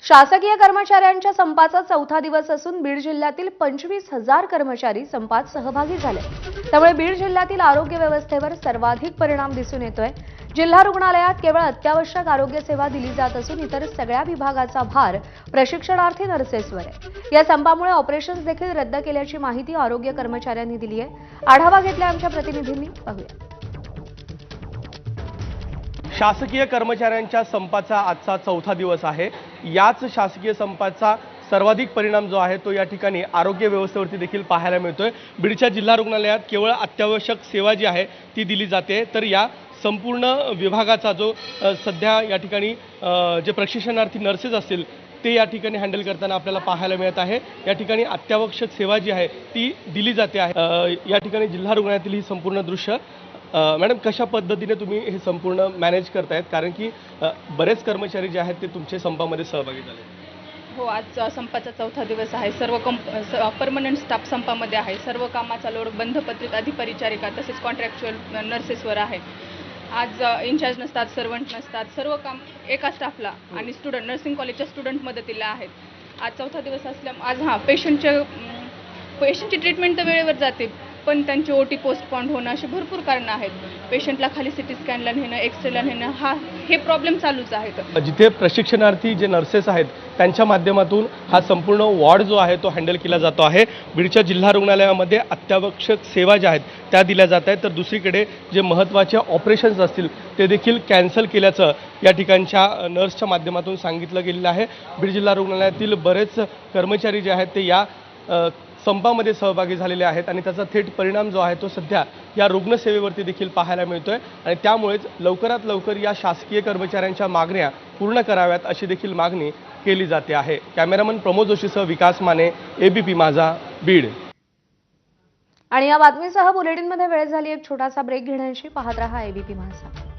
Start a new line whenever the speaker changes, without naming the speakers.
शासकीय कर्मचाऱ्यांच्या संपाचा चौथा दिवस असून बीड जिल्ह्यातील 25,000 कर्मचारी संपात सहभागी झाले। त्यामुळे बीड जिल्ह्यातील आरोग्य व्यवस्थेवर सर्वाधिक परिणाम दिसून येतोय। जिल्हा रुग्णालयात केवळ अत्यावश्यक आरोग्य सेवा दिली जात असून इतर सगळ्या विभागाचा भार प्रशिक्षणार्थी नर्सेसवर आहे। या संपामुळे ऑपरेशन्स देखील रद्द केल्याची माहिती आरोग्य कर्मचाऱ्यांनी दिली आहे। आढावा घेतला आमच्या प्रतिनिधींनी, पाहूया।
शासकीय कर्मचाऱ्यांच्या संपाचा आजचा चौथा दिवस आहे। याच शासकीय संपाचा सर्वाधिक परिणाम जो आहे तो या ठिकाणी आरोग्य व्यवस्थेवरती देखील पाहायला मिळतोय। बीडच्या जिल्हा रुग्णालयात केवळ अत्यावश्यक सेवा जी आहे ती दिली जाते, तर या संपूर्ण विभागाचा जो सध्या या ठिकाणी जे प्रशिक्षणार्थी नर्सेस असतील ते या ठिकाणी हँडल करताना आपल्याला पाहायला मिळत आहे। या ठिकाणी अत्यावश्यक सेवा जी आहे ती दिली जाते आहे। या ठिकाणी जिल्हा रुग्णालयातील ही संपूर्ण दृश्य मॅडम, कशा पद्धतीने तुम्ही हे संपूर्ण मॅनेज करतायत, कारण की बरेच कर्मचारी जे आहेत ते तुमच्या संपामध्ये सहभागी झाले?
हो, आज संपाचा चौथा दिवस आहे। सर्व परमनंट स्टाफ संपामध्ये आहे। सर्व कामाचा लोड बंधपत्रित अधिपरिचारिका तसेच कॉन्ट्रॅक्च्युअल नर्सेसवर आहे। आज इन्चार्ज नसतात, सर्वंट नसतात, सर्व काम एका स्टाफला आणि स्टुडंट नर्सिंग कॉलेजच्या स्टुडंट मदतीला आहेत। आज चौथा दिवस असल्यामुळे पेशंटची ट्रीटमेंट तर वेळेवर जाते, पण त्यांची ओटी पोस्टपोन्ड होणं अशी भरपूर कारणं आहेत। पेशंटला खाली सिटी स्कॅनला नेणं, एक्सरेला नेणं हे प्रॉब्लेम चालूच आहेत।
जिथे प्रशिक्षणार्थी जे नर्सेस आहेत त्यांच्या माध्यमातून हा संपूर्ण वॉर्ड जो आहे तो हँडल केला जातो आहे। बीडच्या जिल्हा रुग्णालयामध्ये अत्यावश्यक सेवा ज्या आहेत त्या दिल्या जात आहेत, तर दुसरीकडे जे महत्त्वाचे ऑपरेशन्स असतील ते देखील कॅन्सल केल्याचं या ठिकाणच्या नर्सच्या माध्यमातून सांगितलं गेलेलं आहे। बीड जिल्हा रुग्णालयातील बरेच कर्मचारी जे आहेत ते या संपामध्ये सहभागी झालेले आहेत आणि त्याचा थेट परिणाम जो आहे तो सध्या या रुग्णसेवेवरती देखील पाहायला मिळतोय आणि त्यामुळेच लवकरात लवकर या शासकीय कर्मचाऱ्यांच्या मागण्या पूर्ण कराव्यात अशी देखील मागणी केली जाते आहे। कॅमेरामन प्रमोद जोशीसह विकास माने, एबीपी माझा, बीड।
आणि या बातमीसह बुलेटिनमध्ये वेळ झाली एक छोटासा ब्रेक घेण्याची। पाहत रहा एबीपी माझा।